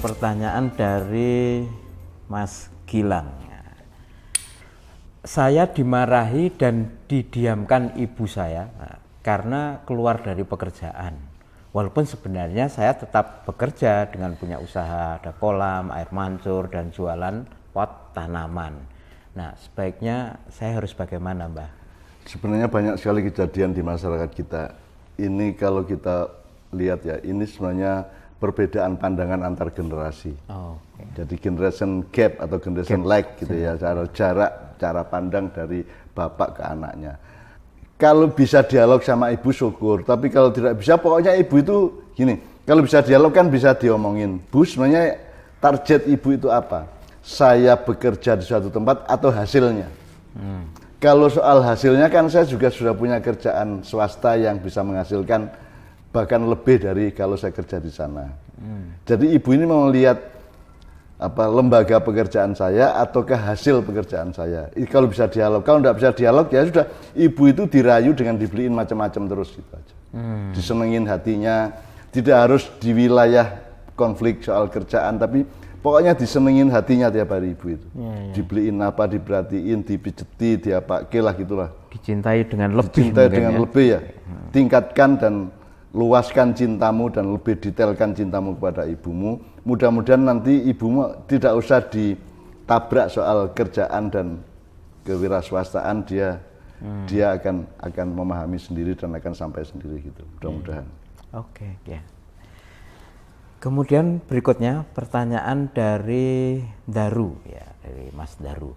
pertanyaan dari Mas Gilang. Saya dimarahi dan didiamkan ibu saya karena keluar dari pekerjaan. Walaupun sebenarnya saya tetap bekerja dengan punya usaha, ada kolam, air mancur, dan jualan pot tanaman. Nah, sebaiknya saya harus bagaimana, Mbah? Sebenarnya banyak sekali kejadian di masyarakat kita. Ini kalau kita lihat ya, ini sebenarnya perbedaan pandangan antar generasi. Jadi generation gap atau generation lag gitu ya, cara pandang dari bapak ke anaknya. Kalau bisa dialog sama ibu syukur, tapi kalau tidak bisa pokoknya ibu itu gini, kalau bisa dialog kan bisa diomongin. Bu, sebenarnya target ibu itu apa? Saya bekerja di suatu tempat atau hasilnya? Kalau soal hasilnya kan saya juga sudah punya kerjaan swasta yang bisa menghasilkan bahkan lebih dari kalau saya kerja di sana. Jadi ibu ini mau lihat lembaga pekerjaan saya ataukah hasil pekerjaan saya. Kalau bisa dialog, kalau tidak bisa dialog ya sudah, ibu itu dirayu dengan dibeliin macam-macam terus gitu aja. Disenengin hatinya, tidak harus di wilayah konflik soal kerjaan, tapi pokoknya disenengin hatinya tiap hari ibu itu. Dibeliin apa, diperhatiin, dipijeti, diapakelah gitulah. Dicintai dengan lebih. Dicintai dengan lebih ya. Tingkatkan dan luaskan cintamu dan lebih detailkan cintamu kepada ibumu. Mudah-mudahan nanti ibumu tidak usah ditabrak soal kerjaan dan kewirausahaan, dia akan memahami sendiri dan akan sampai sendiri gitu. Mudah-mudahan. Oke, ya. Kemudian berikutnya pertanyaan dari Daru ya, dari Mas Daru.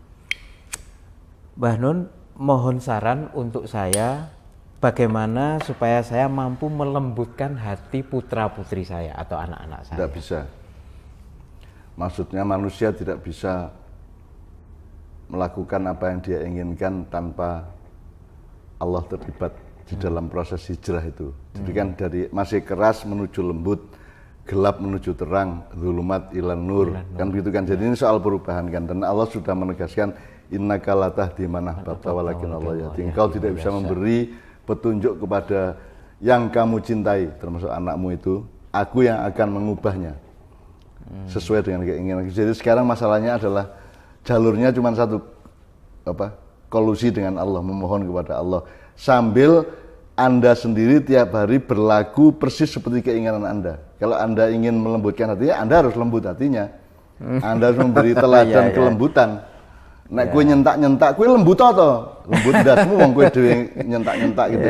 Mbah Nun, mohon saran untuk saya bagaimana supaya saya mampu melembutkan hati putra-putri saya atau anak-anak saya. Tidak bisa. Maksudnya manusia tidak bisa melakukan apa yang dia inginkan tanpa Allah terlibat di dalam proses hijrah itu. Jadi kan dari masih keras menuju lembut, gelap menuju terang, zulumat ilan nur. Kan begitu kan. Jadi ini soal perubahan kan. Dan Allah sudah menegaskan innaka la tahdi man ahbabta walakin Allah yahdi. Engkau tidak bisa memberi petunjuk kepada yang kamu cintai, termasuk anakmu itu. Aku yang akan mengubahnya sesuai dengan keinginan. Jadi sekarang masalahnya adalah jalurnya cuma satu, kolusi dengan Allah, memohon kepada Allah, sambil Anda sendiri tiap hari berlaku persis seperti keinginan Anda. Kalau Anda ingin melembutkan hatinya, Anda harus lembut hatinya. Anda harus memberi teladan kelembutan. Nek kue nyentak-nyentak, kue lembut atau lembut dasmu, wong kue dewe nyentak-nyentak gitu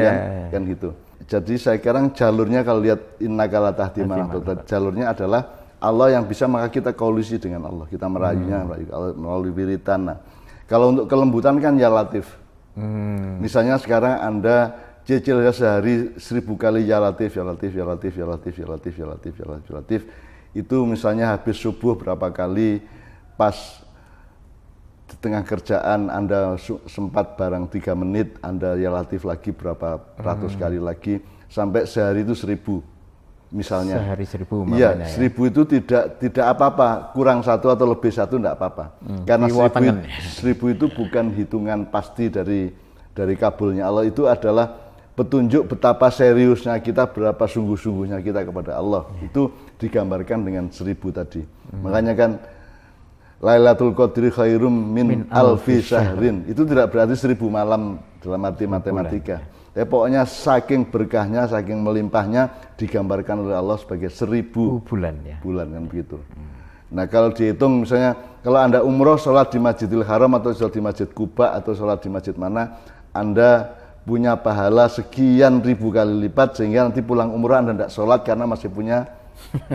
kan gitu. Jadi saya sekarang jalurnya kalau lihat innaka la tahdi man ahbabta, jalurnya adalah Allah yang bisa, maka kita koalisi dengan Allah, kita merayunya melalui wiritan. Nah, kalau untuk kelembutan kan ya latif. Misalnya sekarang Anda cicil ya sehari 1000 kali ya latif, ya latif, ya latif, ya latif, ya latif, ya latif, ya latif, ya latif. Itu misalnya habis subuh berapa kali, pas di tengah kerjaan Anda sempat barang 3 menit, Anda ya latif lagi berapa ratus kali lagi, sampai sehari itu 1000 misalnya. Sehari 1000 Iya, 1000 itu tidak apa-apa, kurang satu atau lebih satu tidak apa-apa. Karena 1000 itu bukan hitungan pasti dari kabulnya Allah, itu adalah petunjuk betapa seriusnya kita, berapa sungguh-sungguhnya kita kepada Allah. Itu digambarkan dengan 1000 tadi. Makanya kan Lailatul Qadri khairum min alfi syahrin. Itu tidak berarti 1000 malam dalam arti matematika. Ya, pokoknya saking berkahnya, saking melimpahnya digambarkan oleh Allah sebagai 1000 bulan ya. Bulan kan begitu. Nah, kalau dihitung misalnya kalau Anda umroh sholat di Masjidil Haram atau sholat di Masjid Kuba atau sholat di masjid mana, Anda punya pahala sekian ribu kali lipat, sehingga nanti pulang umroh Anda tidak sholat karena masih punya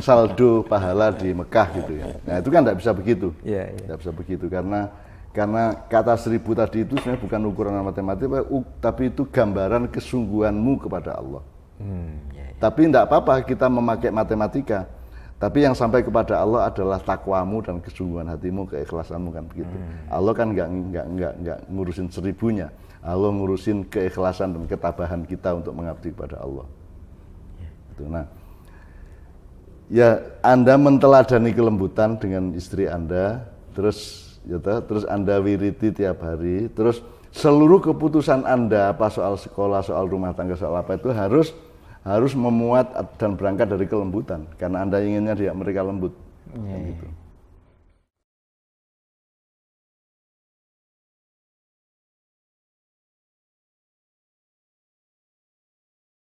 saldo pahala di Mekah gitu ya. Nah, itu kan tidak bisa begitu. Tidak bisa begitu karena kata 1000 tadi itu sebenarnya bukan ukuran matematika, tapi itu gambaran kesungguhanmu kepada Allah. Tapi tidak apa-apa kita memakai matematika, tapi yang sampai kepada Allah adalah takwamu dan kesungguhan hatimu, keikhlasanmu kan begitu. Allah kan nggak ngurusin 1000-nya, Allah ngurusin keikhlasan dan ketabahan kita untuk mengabdi kepada Allah. Itu. Nah, ya Anda menteladani kelembutan dengan istri Anda, terus Anda wiriti tiap hari, terus seluruh keputusan Anda, apa soal sekolah, soal rumah tangga, soal apa itu harus memuat dan berangkat dari kelembutan, karena Anda inginnya mereka lembut. kan gitu.